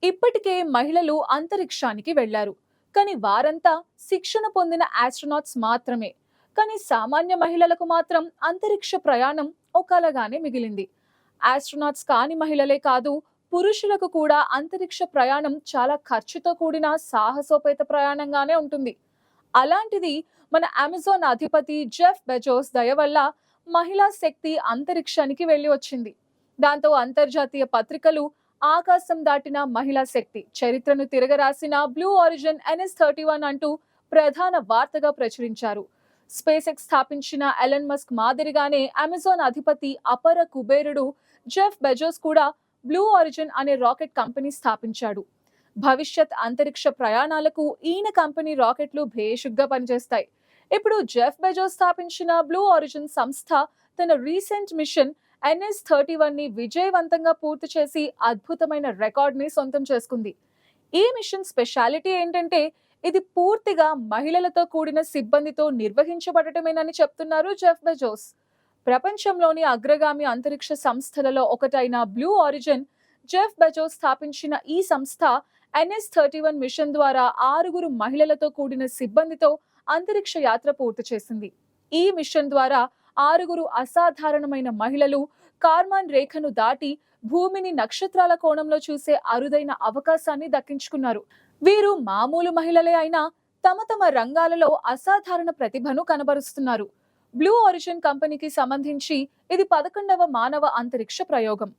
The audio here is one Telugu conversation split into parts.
ఇప్పటికే మహిళలు అంతరిక్షానికి వెళ్లారు. కానీ వారంతా శిక్షణ పొందిన ఆస్ట్రోనాట్స్ మాత్రమే. కానీ సామాన్య మహిళలకు మాత్రం అంతరిక్ష ప్రయాణం ఒక కలగానే మిగిలింది. ఆస్ట్రోనాట్స్ కాని మహిళలే కాదు, పురుషులకు కూడా అంతరిక్ష ప్రయాణం చాలా ఖర్చుతో కూడిన సాహసోపేత ప్రయాణంగానే ఉంటుంది. అలాంటిది మన అమెజాన్ అధిపతి జెఫ్ బెజోస్ దయ వల్ల మహిళా శక్తి అంతరిక్షానికి వెళ్లి వచ్చింది. దాంతో అంతర్జాతీయ పత్రికలు ఆకాశం దాటిన మహిళా శక్తి చరిత్రను తిరగరాసిన బ్లూ ఆరిజిన్ NS-31 అంటూ ప్రధాన వార్తగా ప్రచురించారు. స్పేస్ ఎక్స్ స్థాపించిన ఎలన్ మస్క్ మాదిరిగానే అమెజాన్ అధిపతి అపర కుబేరుడు జెఫ్ బెజోస్ కూడా బ్లూ ఆరిజిన్ అనే రాకెట్ కంపెనీ స్థాపించాడు. భవిష్యత్ అంతరిక్ష ప్రయాణాలకు ఈయన కంపెనీ రాకెట్లు భేషుగ్గా పనిచేస్తాయి. ఇప్పుడు జెఫ్ బెజోస్ స్థాపించిన బ్లూ ఆరిజిన్ సంస్థ తన రీసెంట్ మిషన్ NS-31 ని విజయవంతంగా పూర్తి చేసి అద్భుతమైన రికార్డ్ ని సొంతం చేసుకుంది. ఈ మిషన్ స్పెషాలిటీ ఏంటంటే ఇది పూర్తిగా మహిళలతో కూడిన సిబ్బందితో నిర్వహించబడటమేనని చెప్తున్నారు జెఫ్ బెజోస్. ప్రపంచంలోని అగ్రగామి అంతరిక్ష సంస్థలలో ఒకటైన బ్లూ ఆరిజిన్, జెఫ్ బెజోస్ స్థాపించిన ఈ సంస్థ NS-31 మిషన్ ద్వారా 6 మహిళలతో కూడిన సిబ్బందితో అంతరిక్ష యాత్ర పూర్తి చేసింది. ఈ మిషన్ ద్వారా 6 అసాధారణమైన మహిళలు కార్మాన్ రేఖను దాటి భూమిని నక్షత్రాల కోణంలో చూసే అరుదైన అవకాశాన్ని దక్కించుకున్నారు. వీరు మామూలు మహిళలే అయినా తమ తమ రంగాలలో అసాధారణ ప్రతిభను కనబరుస్తున్నారు. బ్లూ ఆరిజిన్ కంపెనీకి సంబంధించి ఇది 11వ మానవ అంతరిక్ష ప్రయోగం.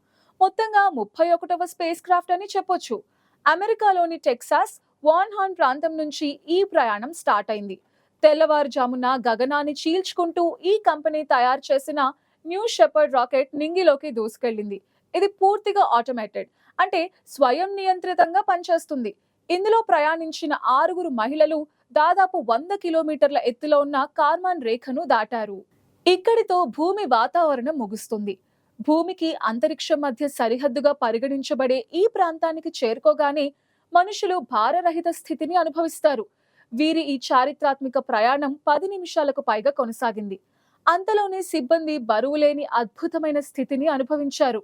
మొత్తంగా 31వ స్పేస్ క్రాఫ్ట్ అని చెప్పొచ్చు. అమెరికాలోని టెక్సాస్ వాన్ ప్రాంతం నుంచి ఈ ప్రయాణం స్టార్ట్ అయింది. తెల్లవారుజామున గగనాన్ని చీల్చుకుంటూ ఈ కంపెనీ తయారు చేసిన న్యూ షెపర్డ్ రాకెట్ నింగిలోకి దూసుకెళ్లింది. ఇది పూర్తిగా ఆటోమేటెడ్, అంటే స్వయం నియంత్రితంగా పనిచేస్తుంది. ఇందులో ప్రయాణించిన 6 మహిళలు దాదాపు 100 కిలోమీటర్ల ఎత్తులో ఉన్న కార్మాన్ రేఖను దాటారు. ఇక్కడితో భూమి వాతావరణం ముగుస్తుంది. భూమికి అంతరిక్షం మధ్య సరిహద్దుగా పరిగణించబడే ఈ ప్రాంతానికి చేరుకోగానే మనుషులు భారరహిత స్థితిని అనుభవిస్తారు. వీరి ఈ చారిత్రాత్మక ప్రయాణం 10 నిమిషాలకు పైగా కొనసాగింది. అంతలోనే సిబ్బంది బరువులేని అద్భుతమైన స్థితిని అనుభవించారు.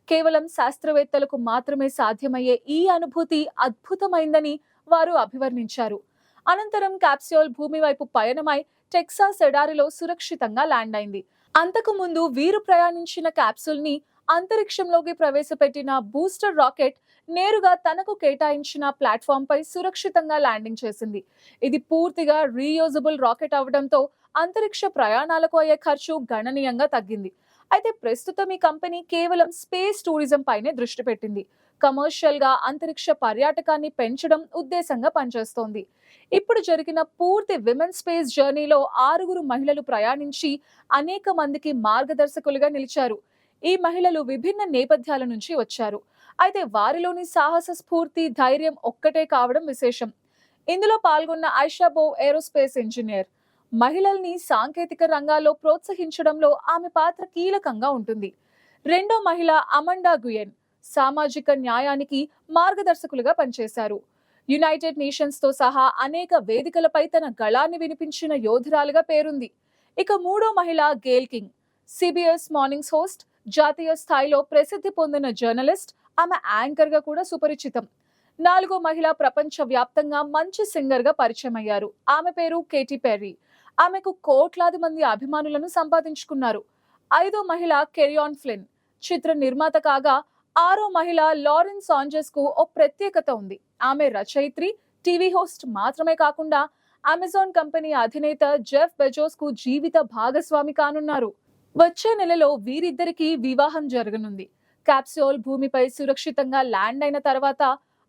కేవలం శాస్త్రవేత్తలకు మాత్రమే సాధ్యమయ్యే ఈ అనుభూతి అద్భుతమైందని వారు అభివర్ణించారు. అనంతరం క్యాప్స్యూల్ భూమి వైపు పయనమై టెక్సాస్ ఎడారిలో సురక్షితంగా ల్యాండ్ అయింది. అంతకు ముందు వీరు ప్రయాణించిన క్యాప్సూల్ ని అంతరిక్షంలోకి ప్రవేశపెట్టిన బూస్టర్ రాకెట్ నేరుగా తనకు కేటాయించిన ప్లాట్ఫామ్ పై సురక్షితంగా ల్యాండింగ్ చేసింది. ఇది పూర్తిగా రీయూజబుల్ రాకెట్ అవడంతో అంతరిక్ష ప్రయాణాలకు అయ్యే ఖర్చు గణనీయంగా తగ్గింది. అయితే ప్రస్తుతం ఈ కంపెనీ కేవలం స్పేస్ టూరిజం పైనే దృష్టి పెట్టింది. కమర్షియల్ గా అంతరిక్ష పర్యాటకాన్ని పెంచడం ఉద్దేశంగా పనిచేస్తోంది. ఇప్పుడు జరిగిన పూర్తి విమెన్ స్పేస్ జర్నీలో 6 మహిళలు ప్రయాణించి అనేక మందికి మార్గదర్శకులుగా నిలిచారు. ఈ మహిళలు విభిన్న నేపథ్యాల నుంచి వచ్చారు. అయితే వారిలోని సాహస స్ఫూర్తి, ధైర్యం ఒక్కటే కావడం విశేషం. ఇందులో పాల్గొన్న ఐషా బోవ్ ఏరోస్పేస్ ఇంజనీర్. మహిళల్ని సాంకేతిక రంగాల్లో ప్రోత్సహించడంలో ఆమె పాత్ర కీలకంగా ఉంటుంది. రెండో మహిళ అమండా గుయెన్ సామాజిక న్యాయానికి మార్గదర్శకులుగా పనిచేశారు. యునైటెడ్ నేషన్స్ తో సహా అనేక వేదికలపై తన గళాన్ని వినిపించిన యోధురాలుగా పేరుంది. ఇక మూడో మహిళ Gayle king, CBS mornings host, జాతీయ స్థాయిలో ప్రసిద్ధి పొందిన జర్నలిస్ట్, ఆమె యాంకర్ గా కూడా సుపరిచితం. నాలుగో మహిళ ప్రపంచ వ్యాప్తంగా మంచి సింగర్ గా పరిచయం అయ్యారు. ఆమె పేరు కేటీ పెర్రీ. ఆమెకు కోట్లాది మంది అభిమానులను సంపాదించుకున్నారు. ఐదో మహిళ కెరియాన్ ఫ్లిన్, చిత్ర నిర్మాత కాగా ఆరో మహిళ లారెన్ సాంజెస్ కు ఓ ప్రత్యేకత ఉంది. ఆమె రచయిత్రి, టీవీ హోస్ట్ మాత్రమే కాకుండా అమెజాన్ కంపెనీ అధినేత జెఫ్ బెజోస్ కు జీవిత భాగస్వామి కానున్నారు. వచ్చే నెలలో వీరిద్దరికి వివాహం జరగనుంది. క్యాప్సూల్ భూమిపై సురక్షితంగా ల్యాండ్ అయిన తర్వాత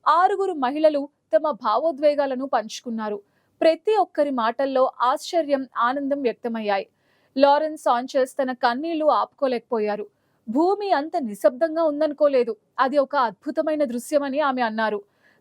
6 మహిళలు తమ భావోద్వేగాలను పంచుకున్నారు. ప్రతి ఒక్కరి మాటల్లో ఆశ్చర్యం, ఆనందం వ్యక్తమయ్యాయి. లారెన్ సాంచెస్ తన కన్నీళ్లు ఆపుకోలేకపోయారు. భూమి అంత నిశ్శబ్దంగా ఉందనుకోలేదు, అది ఒక అద్భుతమైన దృశ్యమని ఆమె అన్నారు.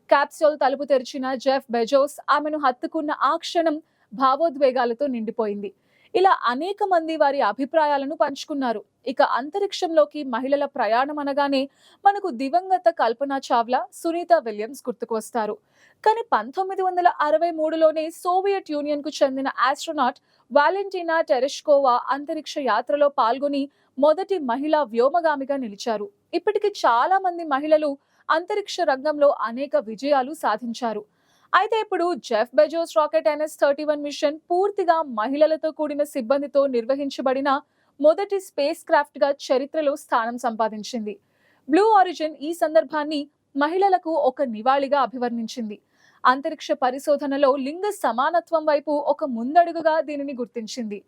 క్యాప్సూల్ తలుపు తెరిచిన జెఫ్ బెజోస్ ఆమెను హత్తుకున్న ఆ క్షణం భావోద్వేగాలతో నిండిపోయింది. ఇలా అనేక మంది వారి అభిప్రాయాలను పంచుకున్నారు. ఇక అంతరిక్షంలోకి మహిళల ప్రయాణం అనగానే మనకు దివంగత కల్పనా చావ్లా, సునీత విలియమ్స్ గుర్తుకు వస్తారు. కానీ 1963లోనే సోవియట్ యూనియన్ కు చెందిన ఆస్ట్రోనాట్ వాలెంటీనా టెరెష్కోవా అంతరిక్ష యాత్రలో పాల్గొని మొదటి మహిళా వ్యోమగామిగా నిలిచారు. ఇప్పటికి చాలా మంది మహిళలు అంతరిక్ష రంగంలో అనేక విజయాలు సాధించారు. అయితే ఇప్పుడు Jeff Bezos rocket NS-31 machine పూర్తిగా మహిళలతో కూడిన సిబ్బందితో నిర్వహించబడిన మొదటి స్పేస్ క్రాఫ్ట్ గా చరిత్రలో స్థానం సంపాదించింది. బ్లూ ఆరిజిన్ ఈ సందర్భాన్ని మహిళలకు ఒక నివాళిగా అభివర్ణించింది. అంతరిక్ష పరిశోధనలో లింగ సమానత్వం వైపు ఒక ముందడుగుగా దీనిని గుర్తించింది.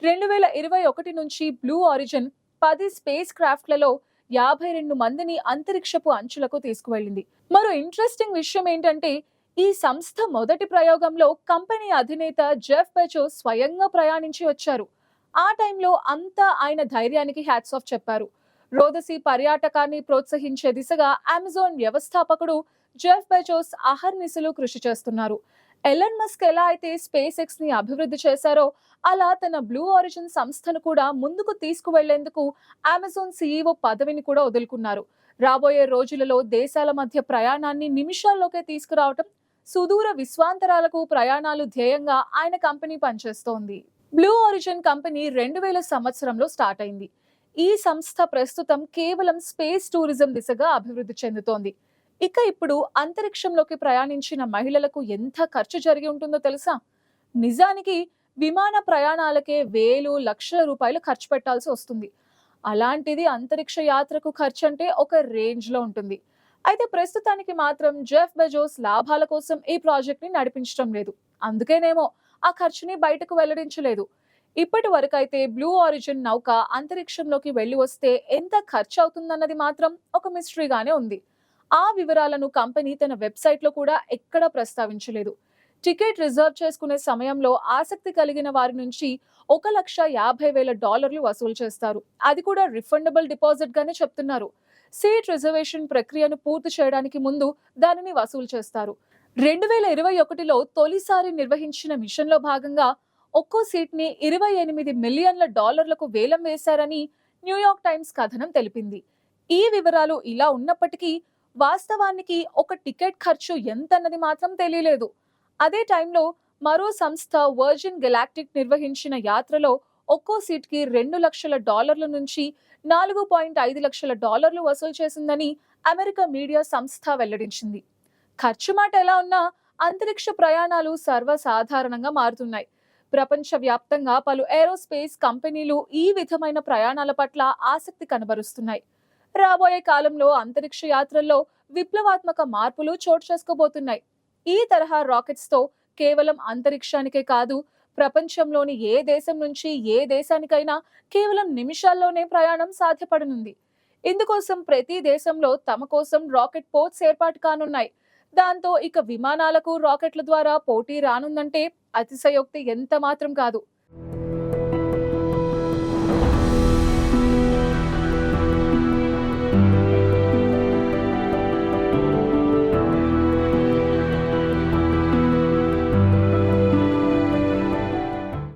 2021 నుంచి బ్లూ ఆరిజిన్ 10 స్పేస్ క్రాఫ్ట్లలో 52 మందిని అంతరిక్షపు అంచులకు తీసుకువెళ్ళింది. మరో ఇంట్రెస్టింగ్ విషయం ఏంటంటే, ఈ సంస్థ మొదటి ప్రయోగంలో కంపెనీ అధినేత జెఫ్ బెజోస్ స్వయంగా ప్రయాణించి వచ్చారు. ఆ టైంలో అంతా ఆయన ధైర్యానికి హ్యాట్స్ ఆఫ్ చెప్పారు. రోదసీ పర్యాటకాన్ని ప్రోత్సహించే దిశగా అమెజాన్ వ్యవస్థాపకుడు జెఫ్ బెజోస్ అహర్నిశలు కృషి చేస్తున్నారు. ఎలన్ మస్క్ ఎలా అయితే స్పేస్ ఎక్స్ ని అభివృద్ధి చేశారో అలా తన బ్లూ ఆరిజిన్ సంస్థను కూడా ముందుకు తీసుకువెళ్లేందుకు అమెజాన్ CEO పదవిని కూడా వదులుకున్నారు. రాబోయే రోజులలో దేశాల మధ్య ప్రయాణాన్ని నిమిషాల్లోకే తీసుకురావటం, సుదూర విశ్వాంతరాలకు ప్రయాణాలు ధ్యేయంగా ఆయన కంపెనీ పనిచేస్తోంది. బ్లూ ఆరిజిన్ కంపెనీ 2000 సంవత్సరంలో స్టార్ట్ అయింది. ఈ సంస్థ ప్రస్తుతం కేవలం స్పేస్ టూరిజం దిశగా అభివృద్ధి చెందుతోంది. ఇక ఇప్పుడు అంతరిక్షంలోకి ప్రయాణించిన మహిళలకు ఎంత ఖర్చు జరిగి ఉంటుందో తెలుసా? నిజానికి విమాన ప్రయాణాలకే వేలు లక్షల రూపాయలు ఖర్చు పెట్టాల్సి వస్తుంది. అలాంటిది అంతరిక్ష యాత్రకు ఖర్చు అంటే ఒక రేంజ్ లో ఉంటుంది. అయితే ప్రస్తుతానికి మాత్రం జెఫ్ బెజోస్ లాభాల కోసం ఈ ప్రాజెక్ట్ ని నడిపించడం లేదు. అందుకేనేమో ఆ ఖర్చుని బయటకు వెల్లడించలేదు. ఇప్పటి వరకైతే బ్లూ ఆరిజిన్ నౌక అంతరిక్షంలోకి వెళ్లి వస్తే ఎంత ఖర్చు అవుతుందన్నది మాత్రం ఒక మిస్టరీగానే ఉంది. ఆ వివరాలను కంపెనీ తన వెబ్సైట్ లో కూడా ఎక్కడా ప్రస్తావించలేదు. టికెట్ రిజర్వ్ చేసుకునే సమయంలో ఆసక్తి కలిగిన వారి నుంచి $1,50,000 వసూలు చేస్తారు. అది కూడా రిఫండబుల్ డిపాజిట్ గానే చెప్తున్నారు. సీట్ రిజర్వేషన్ ప్రక్రియను పూర్తి చేయడానికి ముందు దానిని వసూలు చేస్తారు. 2021లో తొలిసారి నిర్వహించిన మిషన్ లో భాగంగా ఒక్కో సీట్ ని $28 మిలియన్ల వేలం వేశారని న్యూయార్క్ టైమ్స్ కథనం తెలిపింది. ఈ వివరాలు ఇలా ఉన్నప్పటికీ వాస్తవానికి ఒక టికెట్ ఖర్చు ఎంతన్నది మాత్రం తెలియలేదు. అదే టైంలో మరో సంస్థ వర్జిన్ గెలాక్టిక్ నిర్వహించిన యాత్రలో ఒక్కో సీట్ కి $2 లక్షల నుంచి $4.5 లక్షల వసూలు చేసిందని అమెరికా మీడియా సంస్థ వెల్లడించింది. ఖర్చు మాట ఎలా ఉన్నా అంతరిక్ష ప్రయాణాలు సర్వసాధారణంగా మారుతున్నాయి. ప్రపంచవ్యాప్తంగా పలు ఏరోస్పేస్ కంపెనీలు ఈ విధమైన ప్రయాణాల పట్ల ఆసక్తి కనబరుస్తున్నాయి. రాబోయే కాలంలో అంతరిక్ష యాత్రల్లో విప్లవాత్మక మార్పులు చోటు చేసుకోబోతున్నాయి. ఈ తరహా రాకెట్స్ తో కేవలం అంతరిక్షానికే కాదు, ప్రపంచంలోని ఏ దేశం నుంచి ఏ దేశానికైనా కేవలం నిమిషాల్లోనే ప్రయాణం సాధ్యపడనుంది. ఇందుకోసం ప్రతి దేశంలో తమ కోసం రాకెట్ పోర్ట్స్ ఏర్పాటు కానున్నాయి. దాంతో ఇక విమానాలకు రాకెట్ల ద్వారా పోటీ రానుందంటే అతిశయోక్తి ఎంత మాత్రం కాదు.